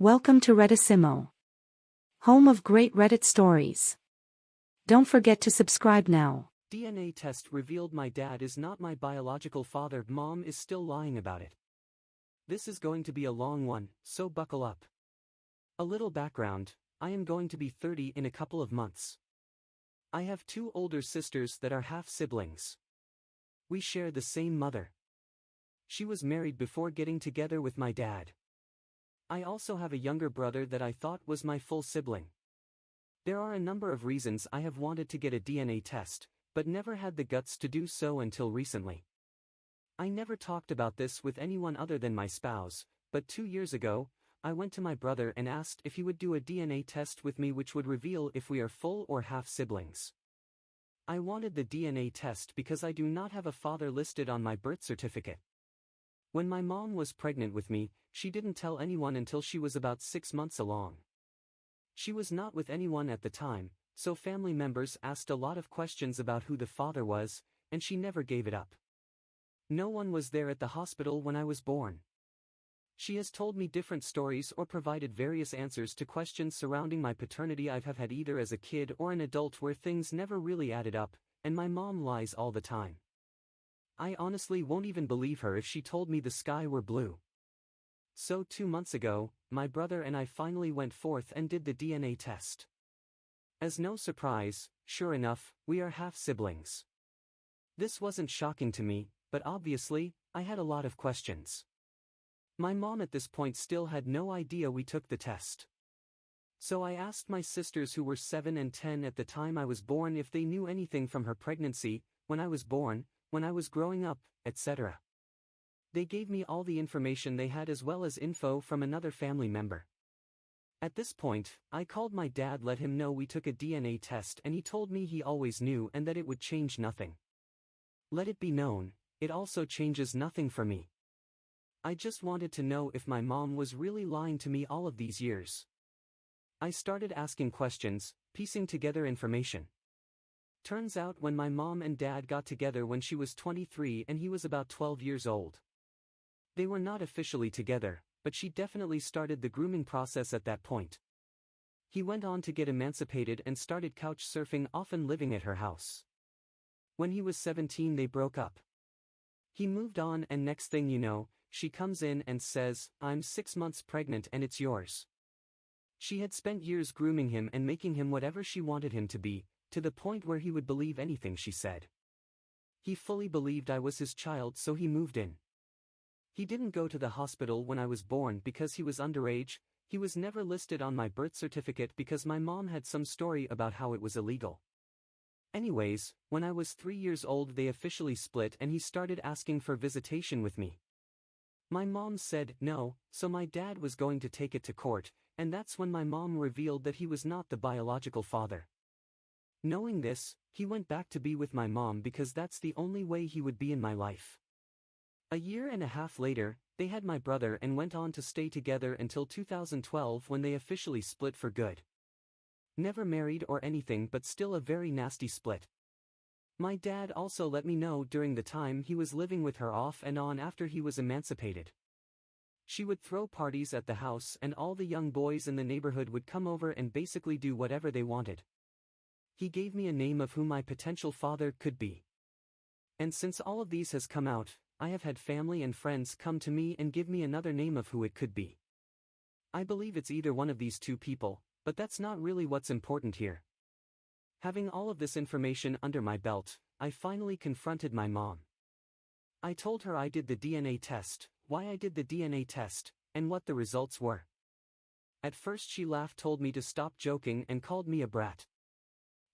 Welcome to Reddissimo, home of great Reddit stories. Don't forget to subscribe now. DNA test revealed my dad is not my biological father. Mom is still lying about it. This is going to be a long one, so buckle up. A little background: I am going to be 30 in a couple of months. I have two older sisters that are half-siblings. We share the same mother. She was married before getting together with my dad. I also have a younger brother that I thought was my full sibling. There are a number of reasons I have wanted to get a DNA test, but never had the guts to do so until recently. I never talked about this with anyone other than my spouse, but 2 years ago, I went to my brother and asked if he would do a DNA test with me, which would reveal if we are full or half siblings. I wanted the DNA test because I do not have a father listed on my birth certificate. When my mom was pregnant with me, she didn't tell anyone until she was about 6 months along. She was not with anyone at the time, so family members asked a lot of questions about who the father was, and she never gave it up. No one was there at the hospital when I was born. She has told me different stories or provided various answers to questions surrounding my paternity I have had either as a kid or an adult, where things never really added up, and my mom lies all the time. I honestly won't even believe her if she told me the sky were blue. So 2 months ago, my brother and I finally went forth and did the DNA test. As no surprise, sure enough, we are half-siblings. This wasn't shocking to me, but obviously, I had a lot of questions. My mom at this point still had no idea we took the test. So I asked my sisters, who were 7 and 10 at the time I was born, if they knew anything from her pregnancy, when I was born, when I was growing up, etc. They gave me all the information they had, as well as info from another family member. At this point, I called my dad, let him know we took a DNA test, and he told me he always knew and that it would change nothing. Let it be known, it also changes nothing for me. I just wanted to know if my mom was really lying to me all of these years. I started asking questions, piecing together information. Turns out when my mom and dad got together when she was 23 and he was about 12 years old. They were not officially together, but she definitely started the grooming process at that point. He went on to get emancipated and started couch surfing, often living at her house. When he was 17, they broke up. He moved on, and next thing you know, she comes in and says, "I'm 6 months pregnant and it's yours." She had spent years grooming him and making him whatever she wanted him to be, to the point where he would believe anything she said. He fully believed I was his child, so he moved in. He didn't go to the hospital when I was born because he was underage. He was never listed on my birth certificate because my mom had some story about how it was illegal. Anyways, when I was 3 years old, they officially split and he started asking for visitation with me. My mom said no, so my dad was going to take it to court, and that's when my mom revealed that he was not the biological father. Knowing this, he went back to be with my mom because that's the only way he would be in my life. A year and a half later, they had my brother and went on to stay together until 2012, when they officially split for good. Never married or anything, but still a very nasty split. My dad also let me know during the time he was living with her off and on after he was emancipated. She would throw parties at the house and all the young boys in the neighborhood would come over and basically do whatever they wanted. He gave me a name of who my potential father could be. And since all of these has come out, I have had family and friends come to me and give me another name of who it could be. I believe it's either one of these two people, but that's not really what's important here. Having all of this information under my belt, I finally confronted my mom. I told her I did the DNA test, why I did the DNA test, and what the results were. At first she laughed, told me to stop joking, and called me a brat.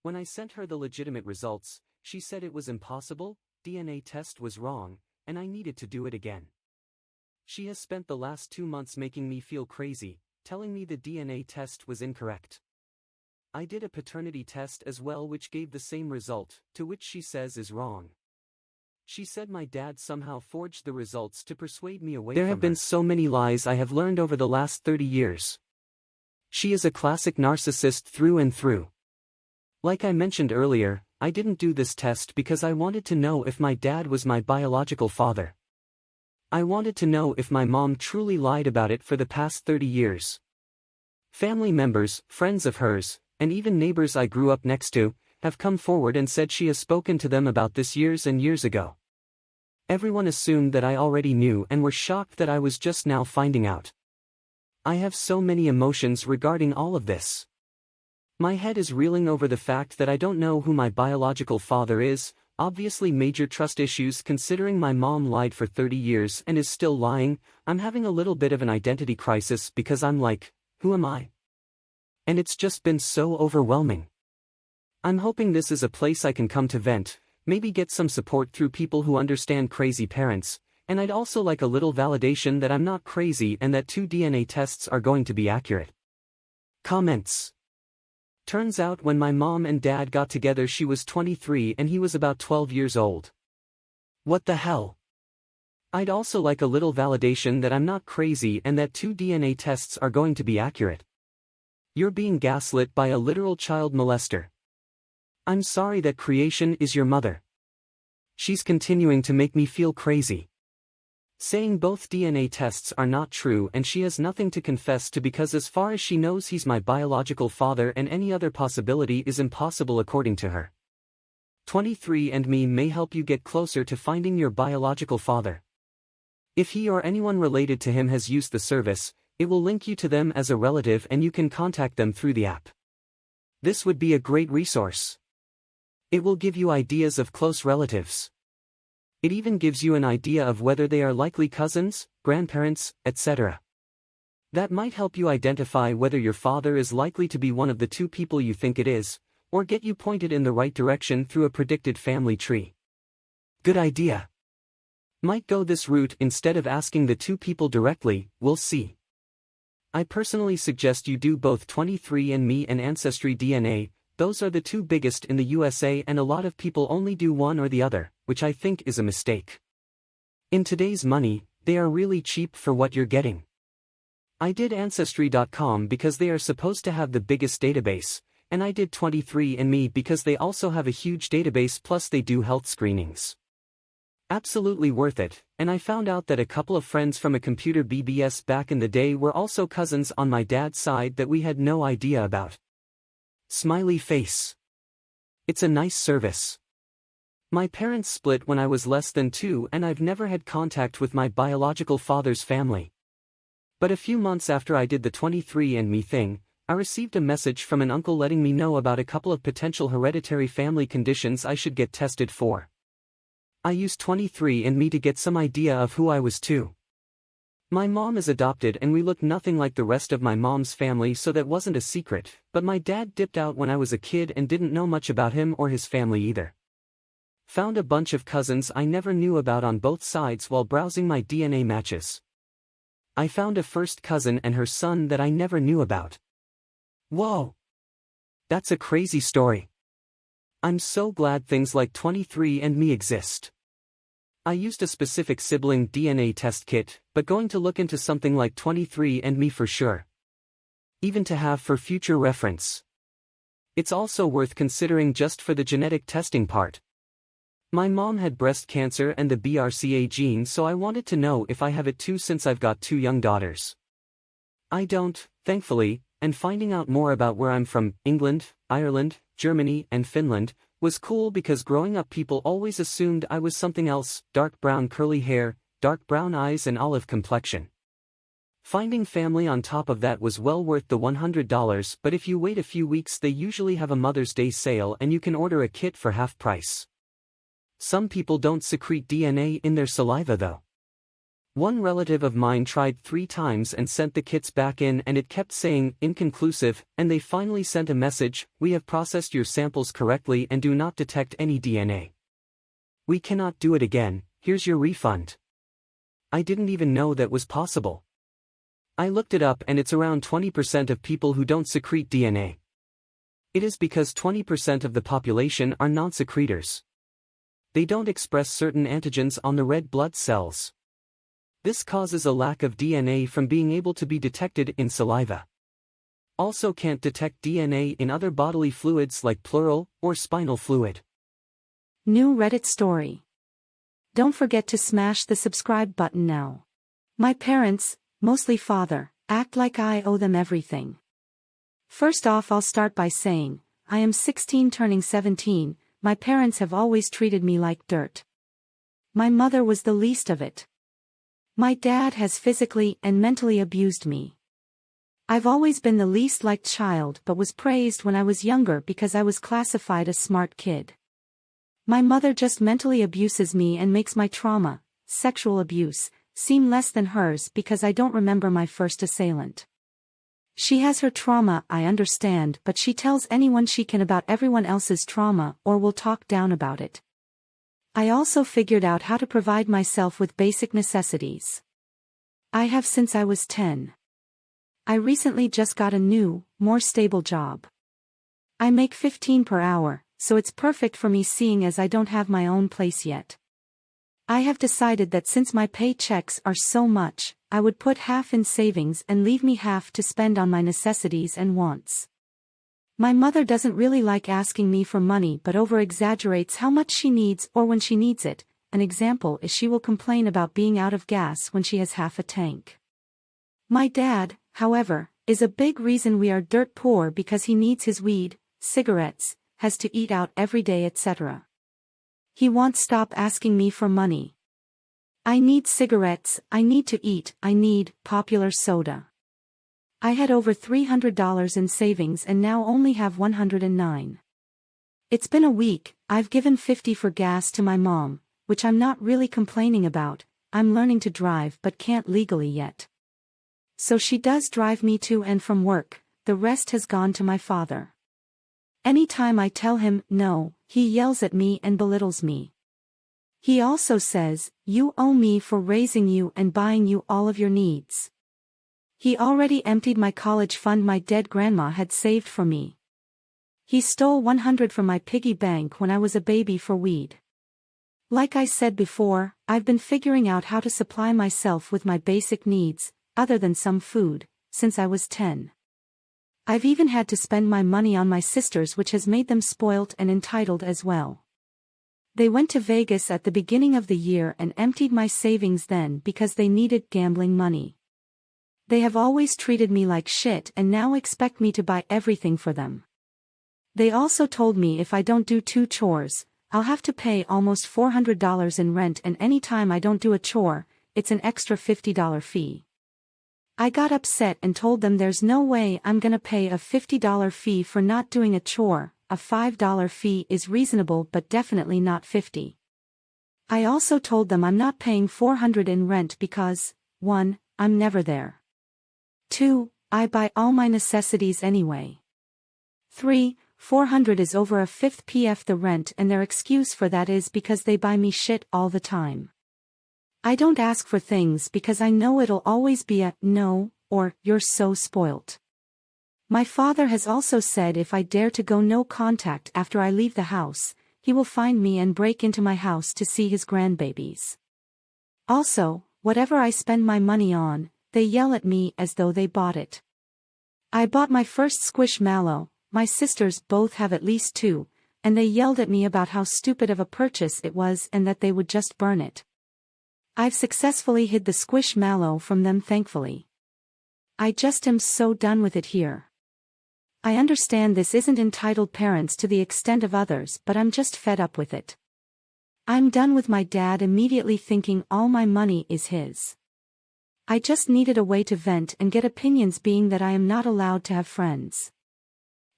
When I sent her the legitimate results, she said it was impossible, DNA test was wrong, and I needed to do it again. She has spent the last 2 months making me feel crazy, telling me the DNA test was incorrect. I did a paternity test as well, which gave the same result, to which she says is wrong. She said my dad somehow forged the results to persuade me away from her. There have been so many lies I have learned over the last 30 years. She is a classic narcissist through and through. Like I mentioned earlier, I didn't do this test because I wanted to know if my dad was my biological father. I wanted to know if my mom truly lied about it for the past 30 years. Family members, friends of hers, and even neighbors I grew up next to, have come forward and said she has spoken to them about this years and years ago. Everyone assumed that I already knew and were shocked that I was just now finding out. I have so many emotions regarding all of this. My head is reeling over the fact that I don't know who my biological father is, obviously major trust issues considering my mom lied for 30 years and is still lying. I'm having a little bit of an identity crisis because I'm like, who am I? And it's just been so overwhelming. I'm hoping this is a place I can come to vent, maybe get some support through people who understand crazy parents, and I'd also like a little validation that I'm not crazy and that 2 DNA tests are going to be accurate. Comments. Turns out when my mom and dad got together she was 23 and he was about 12 years old. What the hell? I'd also like a little validation that I'm not crazy and that 2 DNA tests are going to be accurate. You're being gaslit by a literal child molester. I'm sorry that creation is your mother. She's continuing to make me feel crazy. Saying both DNA tests are not true and she has nothing to confess to because as far as she knows he's my biological father and any other possibility is impossible according to her. 23andMe may help you get closer to finding your biological father. If he or anyone related to him has used the service, it will link you to them as a relative and you can contact them through the app. This would be a great resource. It will give you ideas of close relatives. It even gives you an idea of whether they are likely cousins, grandparents, etc. That might help you identify whether your father is likely to be one of the 2 people you think it is, or get you pointed in the right direction through a predicted family tree. Good idea. Might go this route instead of asking the 2 people directly, we'll see. I personally suggest you do both 23andMe and Ancestry DNA. Those are the 2 biggest in the USA and a lot of people only do one or the other, which I think is a mistake. In today's money, they are really cheap for what you're getting. I did Ancestry.com because they are supposed to have the biggest database, and I did 23andMe because they also have a huge database plus they do health screenings. Absolutely worth it, and I found out that a couple of friends from a computer BBS back in the day were also cousins on my dad's side that we had no idea about. Smiley face. It's a nice service. My parents split when I was less than 2 and I've never had contact with my biological father's family. But a few months after I did the 23andMe thing, I received a message from an uncle letting me know about a couple of potential hereditary family conditions I should get tested for. I used 23andMe to get some idea of who I was too. My mom is adopted and we look nothing like the rest of my mom's family, so that wasn't a secret, but my dad dipped out when I was a kid and didn't know much about him or his family either. Found a bunch of cousins I never knew about on both sides while browsing my DNA matches. I found a first cousin and her son that I never knew about. Whoa! That's a crazy story. I'm so glad things like 23andMe exist. I used a specific sibling DNA test kit, but going to look into something like 23andMe for sure. Even to have for future reference. It's also worth considering just for the genetic testing part. My mom had breast cancer and the BRCA gene, so I wanted to know if I have it too since I've got 2 young daughters. I don't, thankfully, and finding out more about where I'm from, England, Ireland, Germany, and Finland, was cool because growing up people always assumed I was something else: dark brown curly hair, dark brown eyes and olive complexion. Finding family on top of that was well worth the $100, but if you wait a few weeks they usually have a Mother's Day sale and you can order a kit for half price. Some people don't secrete DNA in their saliva though. One relative of mine tried 3 times and sent the kits back in and it kept saying, inconclusive, and they finally sent a message, "We have processed your samples correctly and do not detect any DNA. We cannot do it again, here's your refund." I didn't even know that was possible. I looked it up and it's around 20% of people who don't secrete DNA. It is because 20% of the population are non-secretors. They don't express certain antigens on the red blood cells. This causes a lack of DNA from being able to be detected in saliva. Also can't detect DNA in other bodily fluids like pleural or spinal fluid. New Reddit story. Don't forget to smash the subscribe button now. My parents, mostly father, act like I owe them everything. First off, I'll start by saying, I am 16 turning 17, my parents have always treated me like dirt. My mother was the least of it. My dad has physically and mentally abused me. I've always been the least liked child but was praised when I was younger because I was classified a smart kid. My mother just mentally abuses me and makes my trauma, sexual abuse, seem less than hers because I don't remember my first assailant. She has her trauma, I understand, but she tells anyone she can about everyone else's trauma or will talk down about it. I also figured out how to provide myself with basic necessities. I have since I was 10. I recently just got a new, more stable job. I make 15 per hour, so it's perfect for me seeing as I don't have my own place yet. I have decided that since my paychecks are so much, I would put half in savings and leave me half to spend on my necessities and wants. My mother doesn't really like asking me for money but over-exaggerates how much she needs or when she needs it. An example is she will complain about being out of gas when she has half a tank. My dad, however, is a big reason we are dirt poor because he needs his weed, cigarettes, has to eat out every day, etc. He won't stop asking me for money. I need cigarettes, I need to eat, I need popular soda. I had over $300 in savings and now only have $109. It's been a week, I've given $50 for gas to my mom, which I'm not really complaining about. I'm learning to drive but can't legally yet. So she does drive me to and from work, the rest has gone to my father. Anytime I tell him no, he yells at me and belittles me. He also says, "You owe me for raising you and buying you all of your needs." He already emptied my college fund my dead grandma had saved for me. He stole $100 from my piggy bank when I was a baby for weed. Like I said before, I've been figuring out how to supply myself with my basic needs, other than some food, since I was 10. I've even had to spend my money on my sisters, which has made them spoilt and entitled as well. They went to Vegas at the beginning of the year and emptied my savings then because they needed gambling money. They have always treated me like shit and now expect me to buy everything for them. They also told me if I don't do 2 chores, I'll have to pay almost $400 in rent, and anytime I don't do a chore, it's an extra $50 fee. I got upset and told them there's no way I'm gonna pay a $50 fee for not doing a chore. A $5 fee is reasonable but definitely not $50. I also told them I'm not paying $400 in rent because, 1, I'm never there. 2, I buy all my necessities anyway. 3, $400 is over a fifth PF the rent, and their excuse for that is because they buy me shit all the time. I don't ask for things because I know it'll always be a no, or you're so spoilt. My father has also said if I dare to go no contact after I leave the house, he will find me and break into my house to see his grandbabies. Also, whatever I spend my money on, they yell at me as though they bought it. I bought my first Squishmallow, my sisters both have at least 2, and they yelled at me about how stupid of a purchase it was and that they would just burn it. I've successfully hid the Squishmallow from them, thankfully. I just am so done with it here. I understand this isn't entitled parents to the extent of others, but I'm just fed up with it. I'm done with my dad immediately thinking all my money is his. I just needed a way to vent and get opinions, being that I am not allowed to have friends.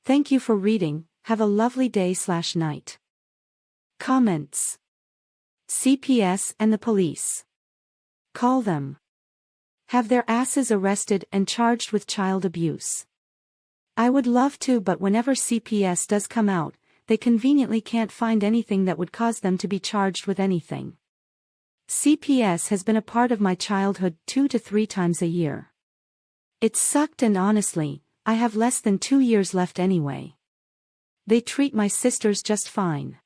Thank you for reading, have a lovely day/night. Comments. CPS and the police. Call them. Have their asses arrested and charged with child abuse. I would love to, but whenever CPS does come out, they conveniently can't find anything that would cause them to be charged with anything. CPS has been a part of my childhood 2 to 3 times a year. It sucked, and honestly, I have less than 2 years left anyway. They treat my sisters just fine.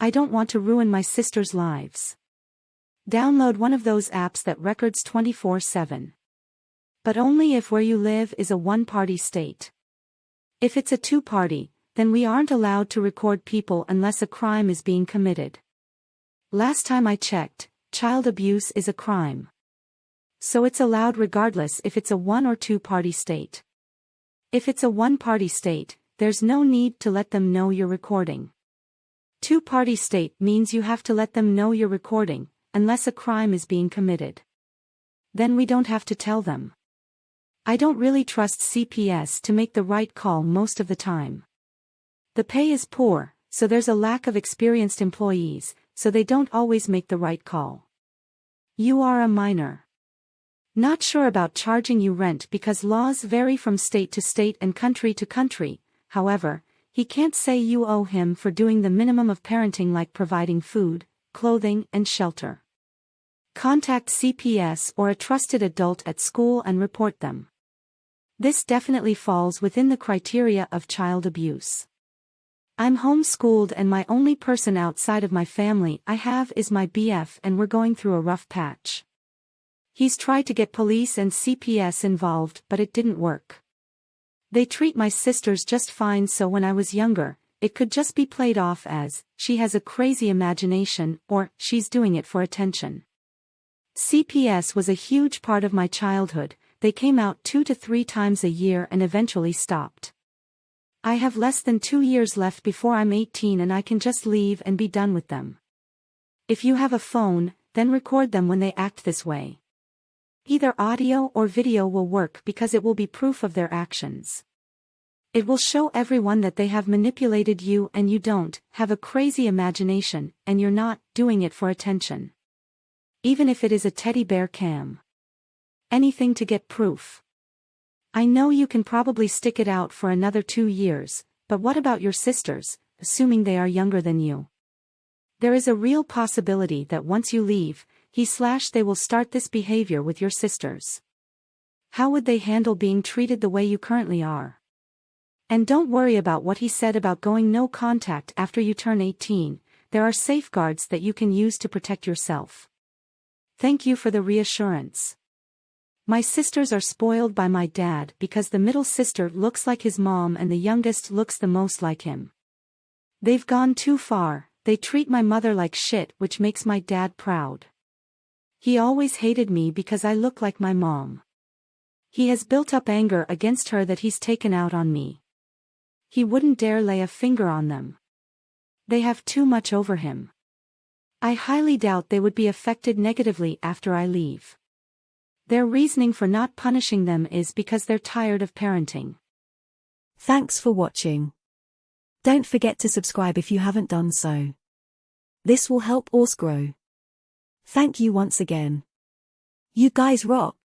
I don't want to ruin my sisters' lives. Download one of those apps that records 24/7. But only if where you live is a one-party state. If it's a 2-party, then we aren't allowed to record people unless a crime is being committed. Last time I checked, child abuse is a crime. So it's allowed regardless if it's a 1- or 2-party state. If it's a one-party state, there's no need to let them know you're recording. Two-party state means you have to let them know you're recording, unless a crime is being committed. Then we don't have to tell them. I don't really trust CPS to make the right call most of the time. The pay is poor, so there's a lack of experienced employees, so they don't always make the right call. You are a minor. Not sure about charging you rent because laws vary from state to state and country to country. However, he can't say you owe him for doing the minimum of parenting like providing food, clothing, and shelter. Contact CPS or a trusted adult at school and report them. This definitely falls within the criteria of child abuse. I'm homeschooled and my only person outside of my family I have is my BF and we're going through a rough patch. He's tried to get police and CPS involved but it didn't work. They treat my sisters just fine, so when I was younger, it could just be played off as, she has a crazy imagination, or, she's doing it for attention. CPS was a huge part of my childhood. They came out 2 to 3 times a year and eventually stopped. I have less than 2 years left before I'm 18 and I can just leave and be done with them. If you have a phone, then record them when they act this way. Either audio or video will work because it will be proof of their actions. It will show everyone that they have manipulated you and you don't have a crazy imagination and you're not doing it for attention. Even if it is a teddy bear cam. Anything to get proof. I know you can probably stick it out for another 2 years, but what about your sisters, assuming they are younger than you? There is a real possibility that once you leave, they will start this behavior with your sisters. How would they handle being treated the way you currently are? And don't worry about what he said about going no contact after you turn 18, there are safeguards that you can use to protect yourself. Thank you for the reassurance. My sisters are spoiled by my dad because the middle sister looks like his mom and the youngest looks the most like him. They've gone too far, they treat my mother like shit, which makes my dad proud. He always hated me because I look like my mom. He has built up anger against her that he's taken out on me. He wouldn't dare lay a finger on them. They have too much over him. I highly doubt they would be affected negatively after I leave. Their reasoning for not punishing them is because they're tired of parenting. Thanks for watching. Don't forget to subscribe if you haven't done so. This will help us grow. Thank you once again. You guys rock.